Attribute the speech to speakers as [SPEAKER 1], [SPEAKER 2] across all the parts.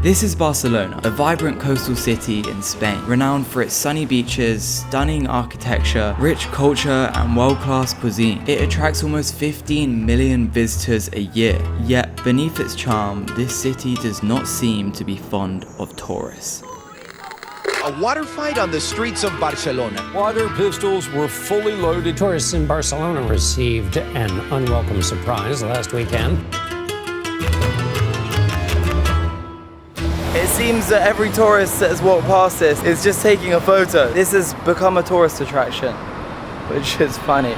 [SPEAKER 1] This is Barcelona, a vibrant coastal city in Spain, renowned for its sunny beaches, stunning architecture, rich culture, and world-class cuisine. It attracts almost 15 million visitors a year, yet beneath its charm, this city does not seem to be fond of tourists.
[SPEAKER 2] A water fight on the streets of Barcelona.
[SPEAKER 3] Water pistols were fully loaded.
[SPEAKER 4] Tourists in Barcelona received an unwelcome surprise last weekend.
[SPEAKER 1] It seems that every tourist that has walked past this is just taking a photo. This has become a tourist attraction, which is funny.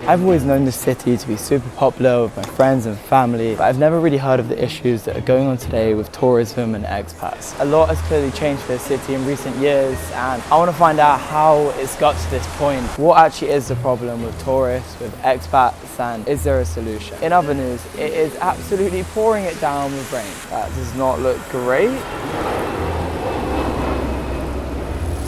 [SPEAKER 1] I've always known this city to be super popular with my friends and family, but I've never really heard of the issues that are going on today with tourism and expats. A lot has clearly changed for the city in recent years, and I want to find out how it's got to this point. What actually is the problem with tourists, with expats, and is there a solution? In other news, it is absolutely pouring it down with rain. That does not look great.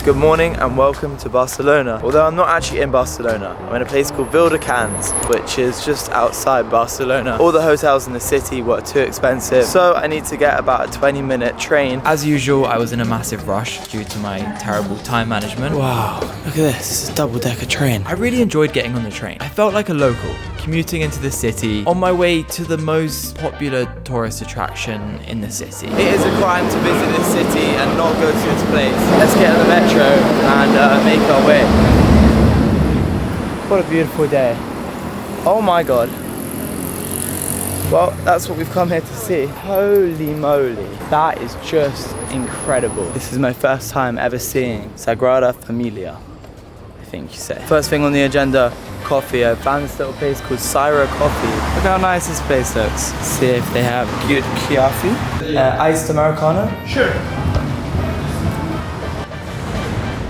[SPEAKER 1] Good morning and welcome to Barcelona. Although I'm not actually in Barcelona, I'm in a place called Viladecans, which is just outside Barcelona. All the hotels in the city were too expensive, so I need to get about a 20-minute train. As usual, I was in a massive rush due to my terrible time management. Wow, look at this, it's a double-decker train. I really enjoyed getting on the train. I felt like a local, commuting into the city on my way to the most popular tourist attraction in the city. It is a crime to visit this city and not go to this place. Let's get on the metro and make our way. What a beautiful day. Oh my god. Well, that's what we've come here to see. Holy moly. That is just incredible. This is my first time ever seeing Sagrada Familia, I think you say. First thing on the agenda, coffee. I found this little place called Syra Coffee. Look how nice this place looks. Let's see if they have good coffee. Iced Americano? Sure.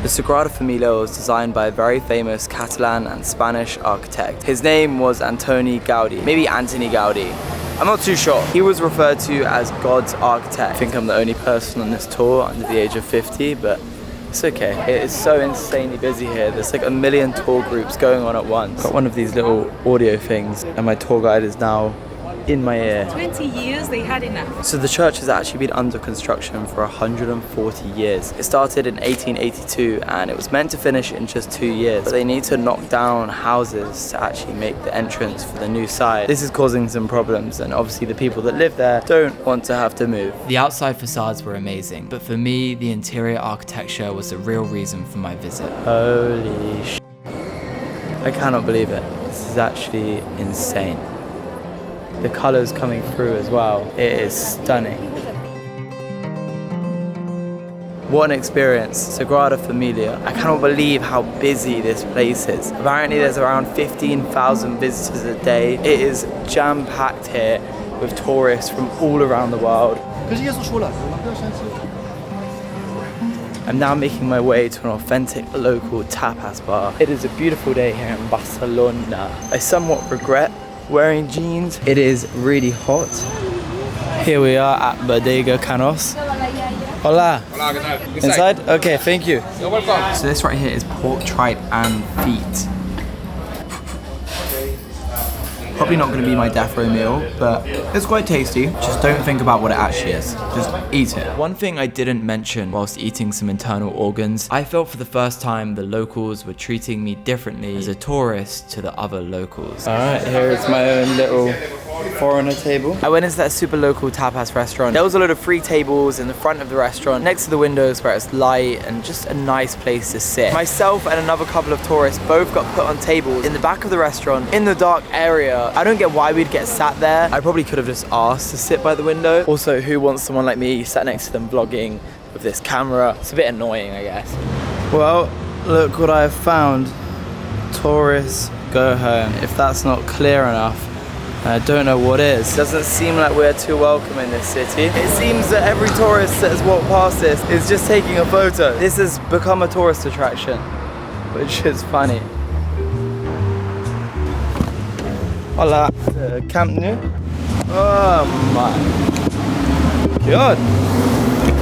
[SPEAKER 1] The Sagrada Familia was designed by a very famous Catalan and Spanish architect. His name was Antoni Gaudi, maybe Antoni Gaudi. I'm not too sure. He was referred to as God's architect. I think I'm the only person on this tour under the age of 50, but it's okay. It is so insanely busy here. There's like a million tour groups going on at once. Got one of these little audio things, and my tour guide is now in my ear.
[SPEAKER 5] 20 years, they had enough.
[SPEAKER 1] So the church has actually been under construction for 140 years. It started in 1882 and it was meant to finish in just 2 years, but they need to knock down houses to actually make the entrance for the new side. This is causing some problems, and obviously the people that live there don't want to have to move. The outside facades were amazing, but for me, the interior architecture was the real reason for my visit. Holy sh**. I cannot believe it. This is actually insane. The colours coming through as well. It is stunning. What an experience. Sagrada Familia. I cannot believe how busy this place is. Apparently there's around 15,000 visitors a day. It is jam-packed here with tourists from all around the world. I'm now making my way to an authentic local tapas bar. It is a beautiful day here in Barcelona. I somewhat regret wearing jeans. It is really hot. Here we are at Bodega Canos. Hola. Hola, ¿qué tal? Inside? Okay, thank you. You're welcome. So this right here is pork tripe and feet. Probably not going to be my death row meal, but it's quite tasty. Just don't think about what it actually is. Just eat it. One thing I didn't mention whilst eating some internal organs, I felt for the first time the locals were treating me differently as a tourist to the other locals. Alright, here is my own little foreigner table. I went into that super local tapas restaurant. There was a load of free tables in the front of the restaurant, next to the windows where it's light and just a nice place to sit. Myself and another couple of tourists both got put on tables in the back of the restaurant in the dark area. I don't get why we'd get sat there. I probably could have just asked to sit by the window. Also, who wants someone like me sat next to them vlogging with this camera? It's a bit annoying, I guess. Well, look what I've found. Tourists, go home. If that's not clear enough, I don't know what is. Doesn't seem like we're too welcome in this city. It seems that every tourist that has walked past this is just taking a photo. This has become a tourist attraction, which is funny. Hola, Camp Nou. Oh my god.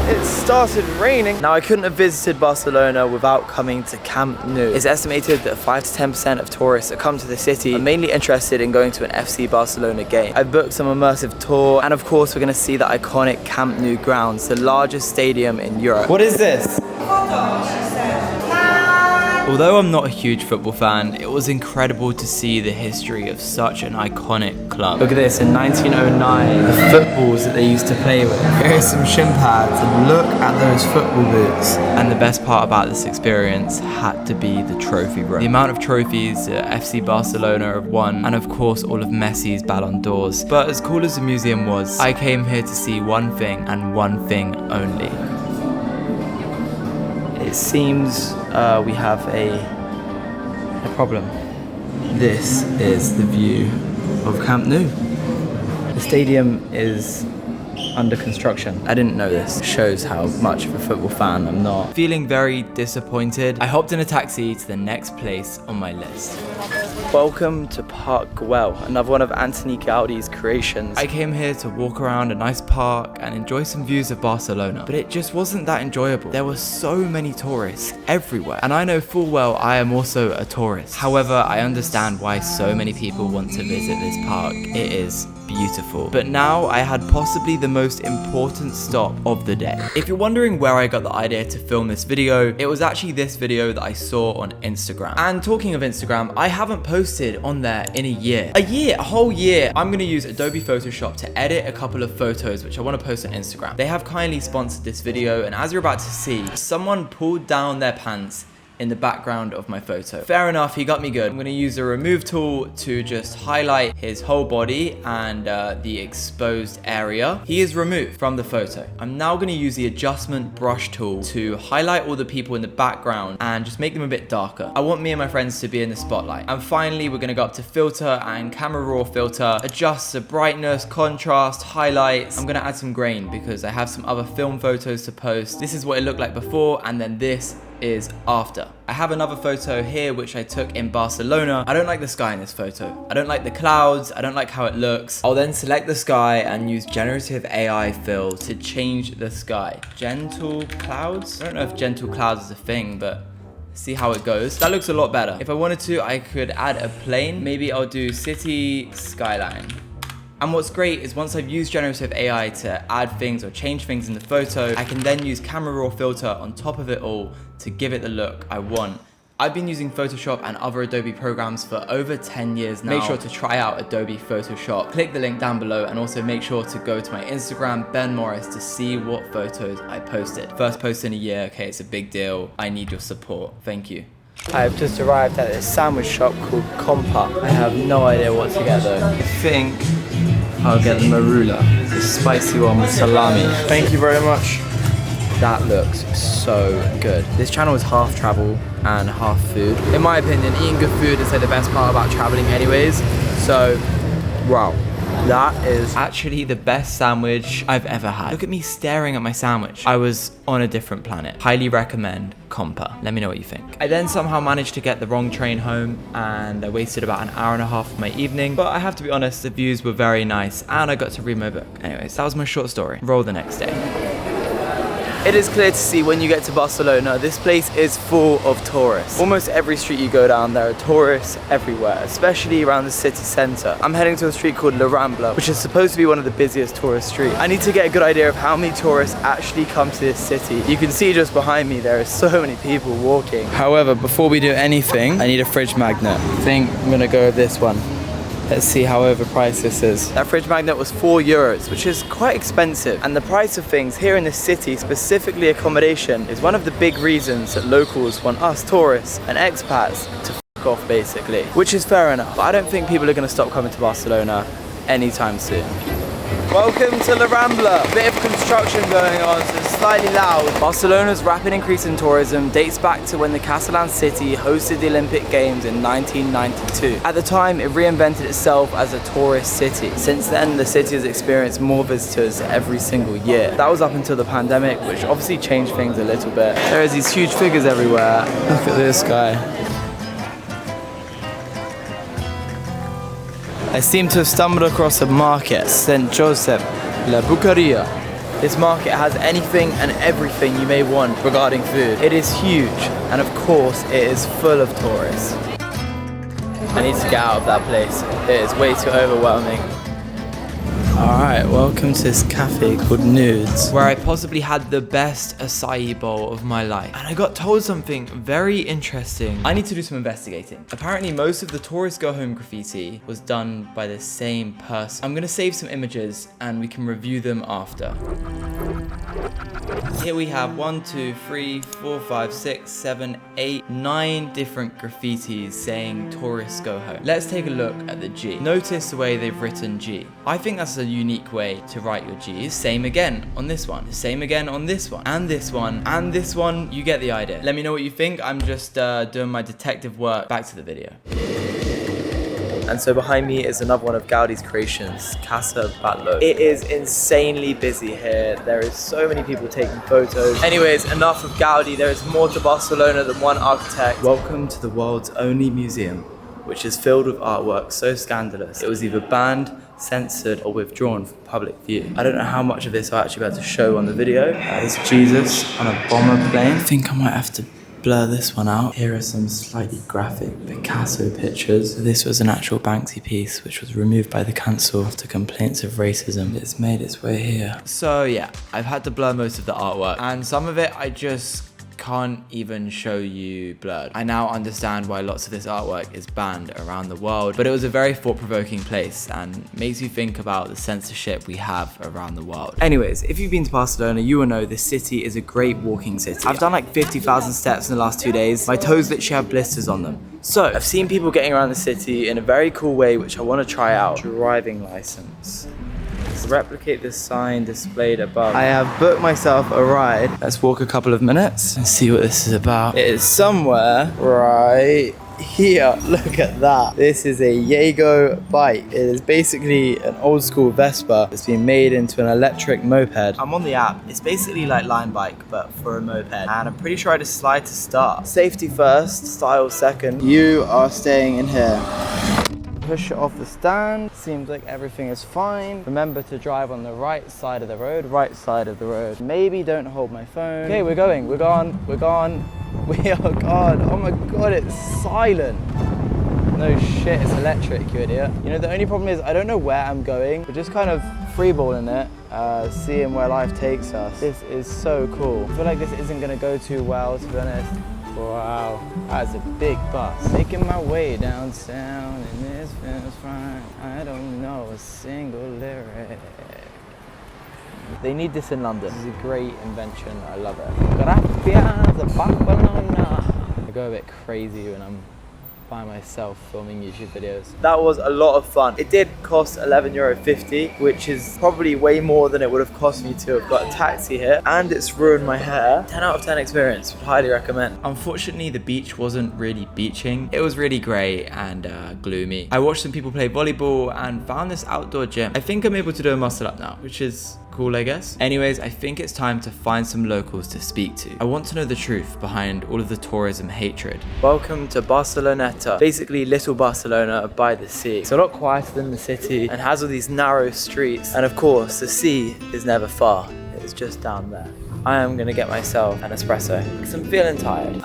[SPEAKER 1] It started raining. Now I couldn't have visited Barcelona without coming to Camp Nou. It's estimated that 5 to 10% of tourists that come to the city are mainly interested in going to an FC Barcelona game. I've booked some immersive tour, and of course we're gonna see the iconic Camp Nou grounds, the largest stadium in Europe. What is this? Although I'm not a huge football fan, it was incredible to see the history of such an iconic club. Look at this, in 1909, the footballs that they used to play with. Here are some shin pads, and look at those football boots. And the best part about this experience had to be the trophy room. The amount of trophies that FC Barcelona have won, and of course all of Messi's Ballon d'Ors. But as cool as the museum was, I came here to see one thing and one thing only. It seems we have a problem. This is the view of Camp Nou. The stadium is under construction. I didn't know this. Shows how much of a football fan I'm not. Feeling very disappointed, I hopped in a taxi to the next place on my list. Welcome to Park Güell, another one of Antoni Gaudi's creations. I came here to walk around a nice park and enjoy some views of Barcelona, but it just wasn't that enjoyable. There were so many tourists everywhere, and I know full well I am also a tourist. However, I understand why so many people want to visit this park. It is beautiful. But now I had possibly the most important stop of the day. If you're wondering where I got the idea to film this video, it was actually this video that I saw on Instagram. And talking of Instagram, I haven't posted on there in a whole year. I'm gonna use Adobe Photoshop to edit a couple of photos which I want to post on Instagram. They have kindly sponsored this video, and as you're about to see, someone pulled down their pants in the background of my photo. Fair enough, he got me good. I'm gonna use the remove tool to just highlight his whole body and the exposed area. He is removed from the photo. I'm now gonna use the adjustment brush tool to highlight all the people in the background and just make them a bit darker. I want me and my friends to be in the spotlight. And finally, we're gonna go up to filter and camera raw filter, adjust the brightness, contrast, highlights. I'm gonna add some grain because I have some other film photos to post. This is what it looked like before, and then this is after. I have another photo here which I took in Barcelona. I don't like the sky in this photo. I don't like the clouds. I don't like how it looks. I'll then select the sky and use generative AI fill to change the sky. Gentle clouds? I don't know if gentle clouds is a thing, but see how it goes. That looks a lot better. If I wanted to, I could add a plane. Maybe I'll do city skyline. And what's great is once I've used generative AI to add things or change things in the photo, I can then use camera raw filter on top of it all to give it the look I want. I've been using Photoshop and other Adobe programs for over 10 years now. Make sure to try out Adobe Photoshop. Click the link down below, and also make sure to go to my Instagram, Ben Morris, to see what photos I posted. First post in a year, okay, it's a big deal. I need your support. Thank you. I have just arrived at this sandwich shop called Compa. I have no idea what to get though. I think I'll get the marula, the spicy one with salami. Thank you very much. That looks so good. This channel is half travel and half food. In my opinion, eating good food is like the best part about traveling anyways. So, wow. That is actually the best sandwich I've ever had. Look at me staring at my sandwich. I was on a different planet. Highly recommend Compa. Let me know what you think. I then somehow managed to get the wrong train home, and I wasted about an hour and a half of my evening. But I have to be honest, the views were very nice, and I got to read my book. Anyways, that was my short story. Roll the next day. It is clear to see when you get to Barcelona, this place is full of tourists. Almost every street you go down, there are tourists everywhere, especially around the city centre. I'm heading to a street called La Rambla, which is supposed to be one of the busiest tourist streets. I need to get a good idea of how many tourists actually come to this city. You can see just behind me, there are so many people walking. However, before we do anything, I need a fridge magnet. I think I'm gonna go with this one. Let's see how overpriced this is. That fridge magnet was €4, which is quite expensive. And the price of things here in the city, specifically accommodation, is one of the big reasons that locals want us tourists and expats to f*** off basically. Which is fair enough, but I don't think people are gonna stop coming to Barcelona anytime soon. Welcome to La Rambla. A bit of construction going on, so it's slightly loud. Barcelona's rapid increase in tourism dates back to when the Catalan city hosted the Olympic Games in 1992. At the time, it reinvented itself as a tourist city. Since then, the city has experienced more visitors every single year. That was up until the pandemic, which obviously changed things a little bit. There is these huge figures everywhere. Look at this guy. I seem to have stumbled across a market, St. Joseph, La Bucaria. This market has anything and everything you may want regarding food. It is huge, and of course, it is full of tourists. I need to get out of that place. It is way too overwhelming. Alright, welcome to this cafe called Nudes, where I possibly had the best acai bowl of my life. And I got told something very interesting. I need to do some investigating. Apparently most of the tourist go home graffiti was done by the same person. I'm gonna save some images and we can review them after. Here we have 1, 2, 3, 4, 5, 6, 7, 8, 9 different graffitis saying tourists go home. Let's take a look at the G. Notice the way they've written G. I think that's a unique way to write your G's. Same again on this one. Same again on this one. And this one. And this one. You get the idea. Let me know what you think. I'm just doing my detective work. Back to the video. And so behind me is another one of Gaudi's creations, Casa Batlló. It is insanely busy here. There is so many people taking photos. Anyways, enough of Gaudi. There is more to Barcelona than one architect. Welcome to the world's only museum, which is filled with artwork so scandalous it was either banned, censored, or withdrawn from public view. I don't know how much of this I'll actually be able to show on the video. There's Jesus on a bomber plane. I think I might have to blur this one out. Here are some slightly graphic Picasso pictures. This was an actual Banksy piece which was removed by the council after complaints of racism. It's made its way here. So yeah, I've had to blur most of the artwork and some of it I just can't even show you blurred. I now understand why lots of this artwork is banned around the world, but it was a very thought-provoking place and makes you think about the censorship we have around the world. Anyways, if you've been to Barcelona, you will know this city is a great walking city. I've done like 50,000 steps in the last 2 days. My toes literally have blisters on them. So, I've seen people getting around the city in a very cool way, which I want to try out. Driving license. Replicate the sign displayed above. I have booked myself a ride. Let's walk a couple of minutes and see what this is about. It is somewhere right here. Look at that. This is a Jago bike. It is basically an old school Vespa that's been made into an electric moped. I'm on the app. It's basically like Line Bike, but for a moped. And I'm pretty sure I just slide to start. Safety first, style second. You are staying in here. Push it off the stand. Seems like everything is fine. Remember to drive on the right side of the road. Right side of the road. Maybe don't hold my phone. Okay, we're going. We're gone. We're gone. We are gone. Oh my god, it's silent. No shit, it's electric, you idiot. You know, the only problem is I don't know where I'm going. We're just kind of freeballing it, seeing where life takes us. This is so cool. I feel like this isn't gonna go too well, to be honest. Wow, that's a big bus. Making my way downtown and this feels fine. I don't know a single lyric. They need this in London. This is a great invention. I love it. Gracias, Barcelona. I go a bit crazy when I'm by myself filming YouTube videos. That was a lot of fun. It did cost €11.50, which is probably way more than it would have cost me to have got a taxi here. And it's ruined my hair. 10 out of 10 experience, would highly recommend. Unfortunately, the beach wasn't really beaching. It was really grey and gloomy. I watched some people play volleyball and found this outdoor gym. I think I'm able to do a muscle up now, which is cool, I guess. Anyways, I think it's time to find some locals to speak to. I want to know the truth behind all of the tourism hatred. Welcome to Barceloneta, basically little Barcelona by the sea. It's a lot quieter than the city and has all these narrow streets. And of course, the sea is never far. It's just down there. I am gonna get myself an espresso because I'm feeling tired.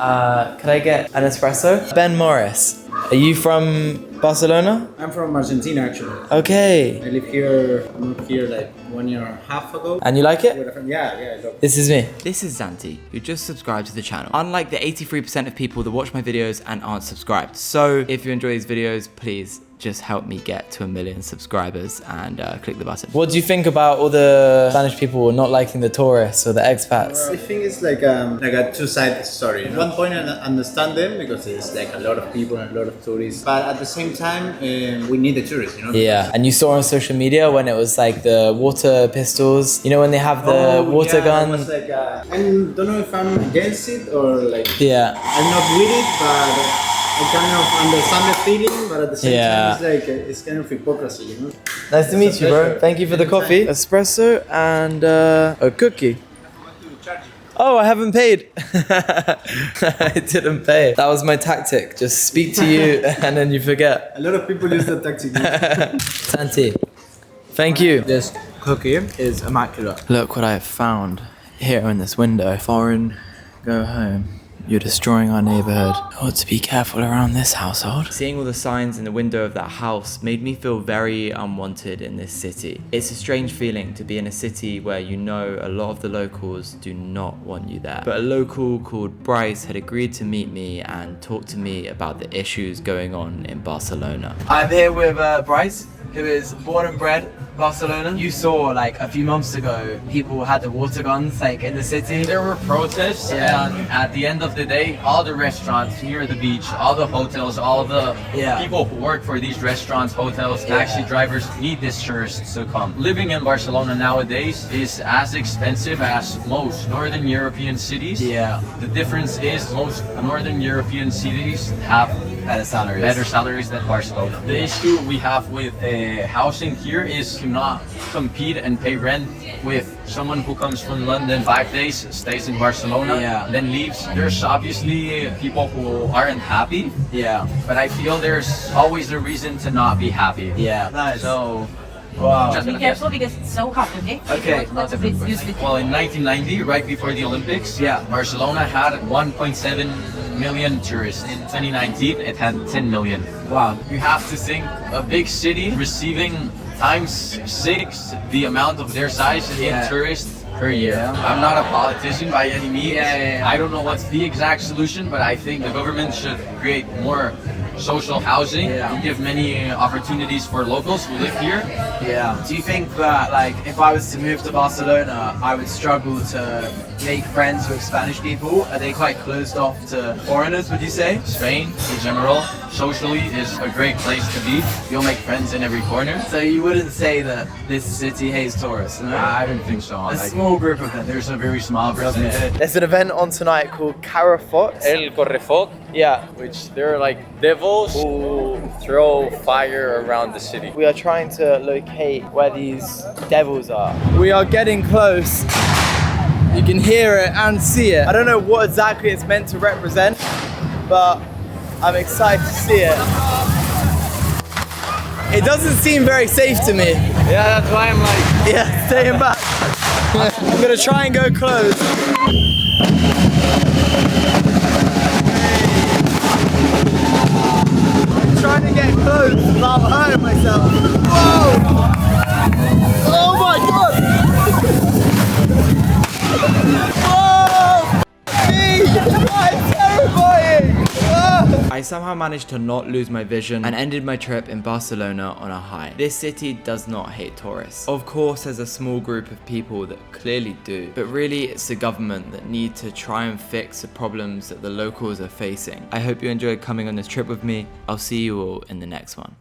[SPEAKER 1] Can I get an espresso? Ben Morris, are you from Barcelona?
[SPEAKER 6] I'm from Argentina, actually.
[SPEAKER 1] Okay.
[SPEAKER 6] I live here, I moved here like 1.5 years ago.
[SPEAKER 1] And you like it?
[SPEAKER 6] Yeah, I love it.
[SPEAKER 1] This is me. This is Zanti, who just subscribed to the channel. Unlike the 83% of people that watch my videos and aren't subscribed. So if you enjoy these videos, please just help me get to 1 million subscribers and click the button. What do you think about all the Spanish people not liking the tourists or the expats?
[SPEAKER 6] I think it's like a two-sided story. At one point, I understand them because it's like a lot of people and a lot of tourists. But at the same time, we need the tourists, you know?
[SPEAKER 1] Yeah, and you saw on social media when it was like the water pistols, you know, when they have the water gun.
[SPEAKER 6] It was like, I don't know if I'm against it or like,
[SPEAKER 1] yeah.
[SPEAKER 6] I'm not with it, but I kind of understand the feeling, but at the same time, it's like it's kind of hypocrisy, you know.
[SPEAKER 1] Nice to meet you, bro. Thank you for the coffee, espresso, and a cookie. Oh, I haven't paid. I didn't pay. That was my tactic. Just speak to you and then you forget.
[SPEAKER 6] A lot of people use that tactic.
[SPEAKER 1] Santi, thank you.
[SPEAKER 6] Yes.
[SPEAKER 1] cookie is immaculate. Look what I have found here in this window. Foreign, go home. You're destroying our neighborhood. Ought to be careful around this household. Seeing all the signs in the window of that house made me feel very unwanted in this city. It's a strange feeling to be in a city where you know a lot of the locals do not want you there. But a local called Bryce had agreed to meet me and talk to me about the issues going on in Barcelona. I'm here with Bryce, who is born and bred Barcelona. You saw like a few months ago, people had the water guns like in the city.
[SPEAKER 7] There were protests, and at the end of the day, all the restaurants near the beach, all the hotels, all the people who work for these restaurants, hotels, taxi drivers need these tourists to come. Living in Barcelona nowadays is as expensive as most Northern European cities. The difference is most Northern European cities have better salaries than Barcelona. The issue we have with housing here is to not compete and pay rent with someone who comes from London 5 days, stays in Barcelona, then leaves. There's obviously people who aren't happy, but I feel there's always a reason to not be happy.
[SPEAKER 1] Nice.
[SPEAKER 7] So,
[SPEAKER 5] Just be careful because it's so hot, okay?
[SPEAKER 1] Okay.
[SPEAKER 7] Well, in 1990, right before the Olympics, Barcelona had 1.7 million tourists. In 2019, it had 10 million.
[SPEAKER 1] Wow.
[SPEAKER 7] You have to think a big city receiving ×6 the amount of their size in tourists per year. I'm not a politician by any means. I don't know what's the exact solution, but I think the government should create more social housing and give many opportunities for locals who live here.
[SPEAKER 1] Do you think that like if I was to move to Barcelona, I would struggle to make friends with Spanish people? Are they quite closed off to foreigners, would you say?
[SPEAKER 7] Spain, in general, socially is a great place to be. You'll make friends in every corner.
[SPEAKER 1] So you wouldn't say that this city hates tourists, no?
[SPEAKER 7] I don't think so.
[SPEAKER 1] A small group of them.
[SPEAKER 7] There's a very small group.
[SPEAKER 8] There's an event on tonight called Carafot.
[SPEAKER 9] El Correfoc, which they're like devils who throw fire around the city.
[SPEAKER 8] We are trying to locate where these devils are. We are getting close. You can hear it and see it. I don't know what exactly it's meant to represent, but I'm excited to see it. It doesn't seem very safe to me.
[SPEAKER 9] Yeah, that's why I'm like...
[SPEAKER 8] staying back. I'm gonna try and go close. Trying to get close without hurting myself. Whoa! Oh my god! Whoa! Me! I'm terrifying!
[SPEAKER 1] I somehow managed to not lose my vision and ended my trip in Barcelona on a high. This city does not hate tourists. Of course, there's a small group of people that clearly do, but really it's the government that need to try and fix the problems that the locals are facing. I hope you enjoyed coming on this trip with me. I'll see you all in the next one.